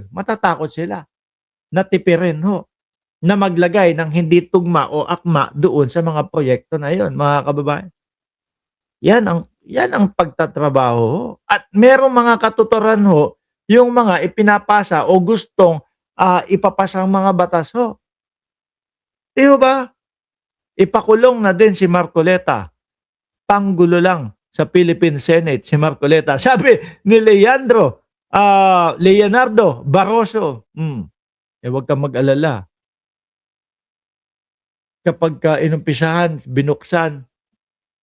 matatakot sila na tipirin ho, na maglagay ng hindi tugma o akma doon sa mga proyekto na yon, mga kababayan. Yan ang pagtatrabaho ho. At merong mga katuturan ho, yung mga ipinapasa o gustong ipapasang mga batas ho. Di ho ba? Ipakulong na din si Marcoleta. Panggulo lang sa Philippine Senate si Marcoleta. Sabi ni Leonardo Barroso, huwag kang mag-alala. Kapag inumpisahan, binuksan,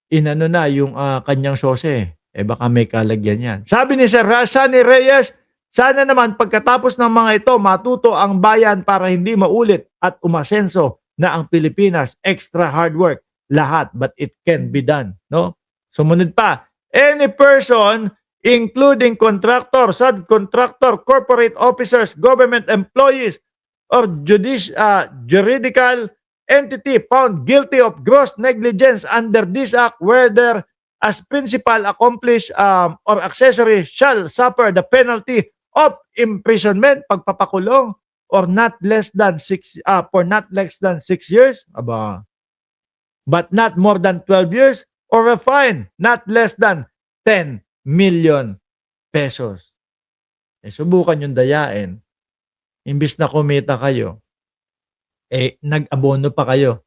inano na yung kanyang sose, baka may kalagyan yan. Sabi ni Sir Sunny Reyes, sana naman pagkatapos ng mga ito, matuto ang bayan para hindi maulit at umasenso na ang Pilipinas. Extra hard work lahat, but it can be done. No? Sumunod pa, any person, including contractor, subcontractor, corporate officers, government employees, or juridical entity found guilty of gross negligence under this act, whether as principal, accomplice, or accessory, shall suffer the penalty of imprisonment, pagpapakulong, or not less than 6 years, but not more than 12 years, or a fine not less than 10 million pesos. Subukan yung dayain. Imbis na kumita kayo, nag-abono pa kayo.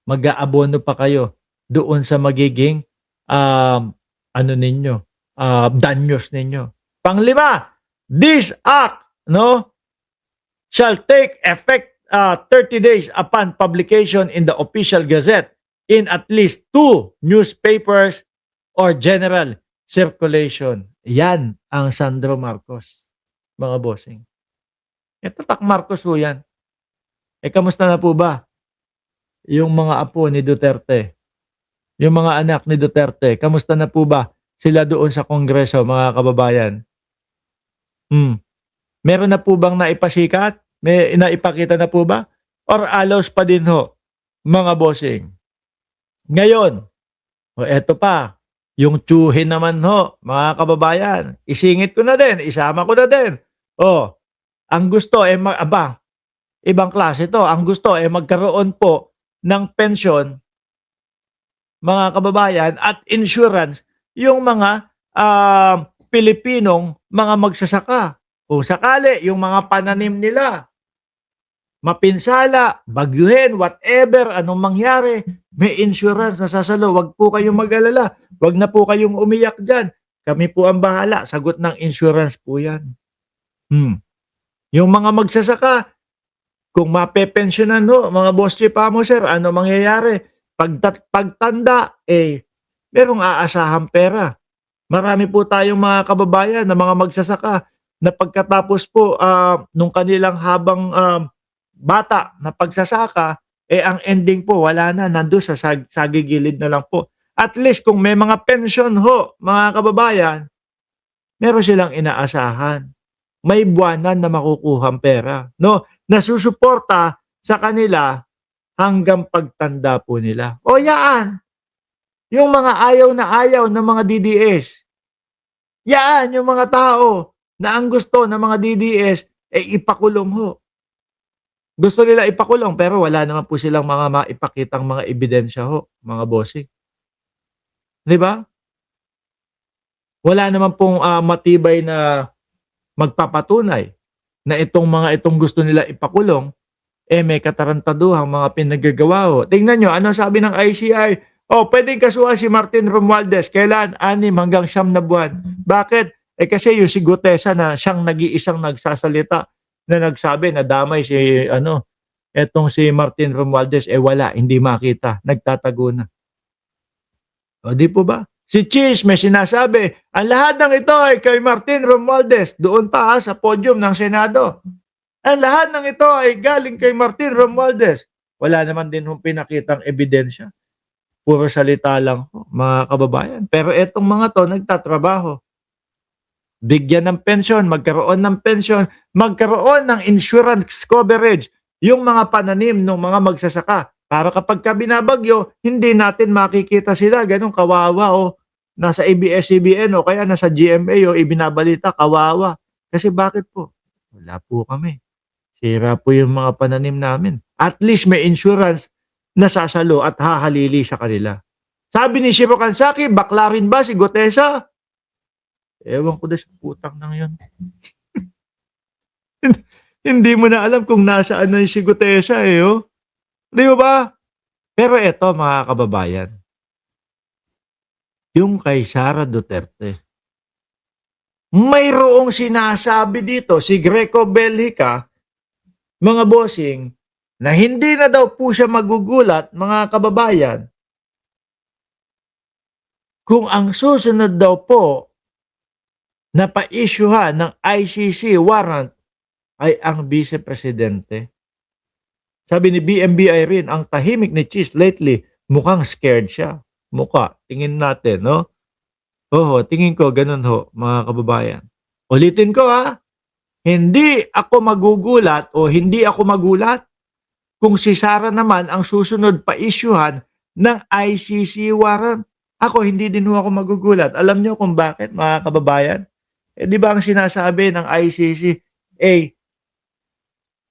Mag-aabono pa kayo doon sa magiging danyos ninyo. Panglima, this act shall take effect 30 days upon publication in the official gazette in at least 2 newspapers or general circulation. Yan ang Sandro Marcos, mga bossing. Ito tak Marcos ho yan. Kamusta na po ba yung mga apo ni Duterte? Yung mga anak ni Duterte, kamusta na po ba sila doon sa Kongreso, mga kababayan? Meron na po bang naipasikat? May naipakita na po ba? Or alos pa din ho, mga bossing? Ngayon, eto pa, yung tsuhin naman ho, mga kababayan, isingit ko na din, isama ko na din. Ang gusto ibang klase to. Ang gusto magkaroon po ng pensyon, mga kababayan, at insurance yung mga Pilipinong mga magsasaka. Kung sakali, yung mga pananim nila, mapinsala, bagyuhin, whatever, anong mangyari, may insurance na sasalo. Huwag po kayong mag-alala. Huwag na po kayong umiyak dyan. Kami po ang bahala. Sagot ng insurance po yan. Yung mga magsasaka, kung mapepensyonan ho, mga boss chief mo, sir, ano mangyayari? Pagtanda, merong aasahang pera. Marami po tayong mga kababayan na mga magsasaka na pagkatapos po nung kanilang habang bata na pagsasaka, ang ending po wala na, nandun sa sagigilid na lang po. At least kung may mga pension ho, mga kababayan, meron silang inaasahan. May buwanan na makukuhang pera, no? Nasusuporta sa kanila hanggang pagtanda po nila. Yaan. Yung mga ayaw na ayaw ng mga DDS. Yaan yung mga tao na ang gusto ng mga DDS ipakulong ho. Gusto nila ipakulong pero wala naman po silang mga maipakitang mga ebidensya ho, mga bossing. Di ba? Wala naman pong matibay na magpapatunay na itong gusto nila ipakulong, may katarantaduhang mga pinagagawa ho. Tingnan nyo, ano sabi ng ICI? Pwedeng kasuhan si Martin Romualdez. Kailan? 6 hanggang 9 na buwan. Bakit? Kasi yung si Gutesa na siyang nag-iisang nagsasalita na nagsabi na damay etong si Martin Romualdez, wala, hindi makita, nagtatago na. Di po ba? Si Cheese may sinasabi, ang lahat ng ito ay kay Martin Romualdez, doon pa sa podium ng Senado. Ang lahat ng ito ay galing kay Martin Romualdez. Wala naman din hong pinakitang ebidensya. Puro salita lang ho, mga kababayan. Pero etong mga to nagtatrabaho. Bigyan ng pensyon, magkaroon ng pensyon, magkaroon ng insurance coverage, yung mga pananim ng mga magsasaka. Para kapag binabagyo, hindi natin makikita sila, ganun kawawa nasa ABS-CBN kaya nasa GMA ibinabalita, kawawa. Kasi bakit po? Wala po kami. Sira po yung mga pananim namin. At least may insurance na sasalo at hahalili sa kanila. Sabi ni Shiro Kansaki, bakla rin ba si Gotesa? Ewan ko na sa putang nang yun. Hindi mo na alam kung nasaan na yung si Gotesa eh. Oh. Di ba? Pero eto mga kababayan, yung kay Sara Duterte, mayroong sinasabi dito si Greco Bellica, mga bossing, na hindi na daw po siya magugulat, mga kababayan, kung ang susunod daw po na pa-issuehan ng ICC warrant ay ang Vice Presidente. Sabi ni BMBI rin, ang tahimik ni Cheese lately, mukhang scared siya. Mukha, tingin natin, no? Oo, tingin ko, ganun ho, mga kababayan. Ulitin ko ha, hindi ako magugulat o hindi ako magulat kung si Sara naman ang susunod pa-issuehan ng ICC warrant. Ako, hindi din ho ako magugulat. Alam niyo kung bakit, mga kababayan? Eh, di ba ang sinasabi ng ICC, eh,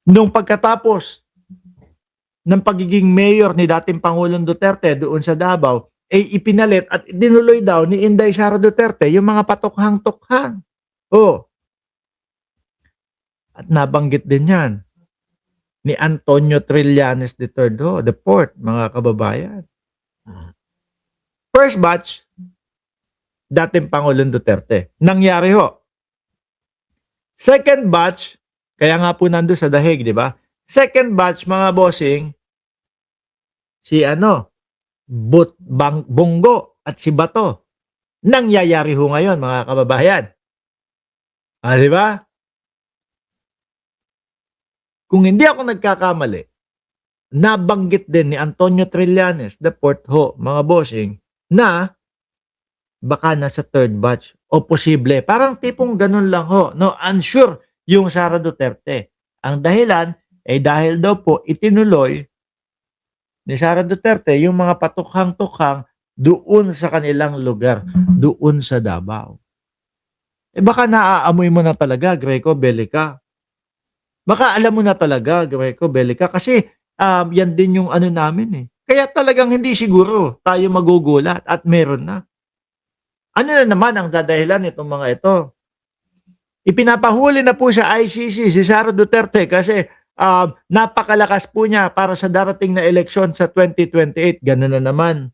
nung pagkatapos ng pagiging mayor ni dating Pangulong Duterte doon sa Davao, eh ipinalit at dinuloy daw ni Inday Sara Duterte yung mga patukhang-tukhang. Oh. At nabanggit din yan ni Antonio Trillanes III, the fourth, mga kababayan. First batch, dating Pangulong Duterte. Nangyari ho. Second batch, kaya nga po nando sa dahig, di ba? Second batch, mga bossing, si Bongo at si Bato. Nangyayari ho ngayon, mga kababayan. Di ba? Kung hindi ako nagkakamali, nabanggit din ni Antonio Trillanes, the fourth ho, mga bossing, na baka nasa third batch o posible. Parang tipong ganun lang ho. No, unsure yung Sara Duterte. Ang dahilan ay dahil daw po itinuloy ni Sara Duterte yung mga patukhang-tukhang doon sa kanilang lugar, doon sa Davao. Eh baka naaamoy mo na talaga, Greco Bellica. Baka alam mo na talaga, Greco Bellica, kasi yan din yung ano namin eh. Kaya talagang hindi siguro tayo magugulat at meron na. Ano na naman ang dadahilan itong mga ito? Ipinapahuli na po sa ICC si Sara Duterte kasi napakalakas po niya para sa darating na eleksyon sa 2028. Ganun na naman.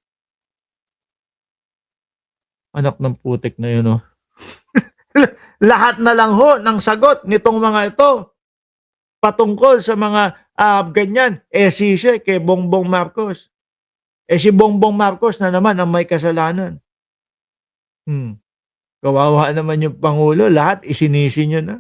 Anak ng putik na yun, oh. Lahat na lang ho ng sagot nitong mga ito patungkol sa mga ganyan. Eh si kay Bongbong Marcos. Eh si Bongbong Marcos na naman ang may kasalanan. Kawawa naman yung Pangulo. Lahat isinisi nyo na.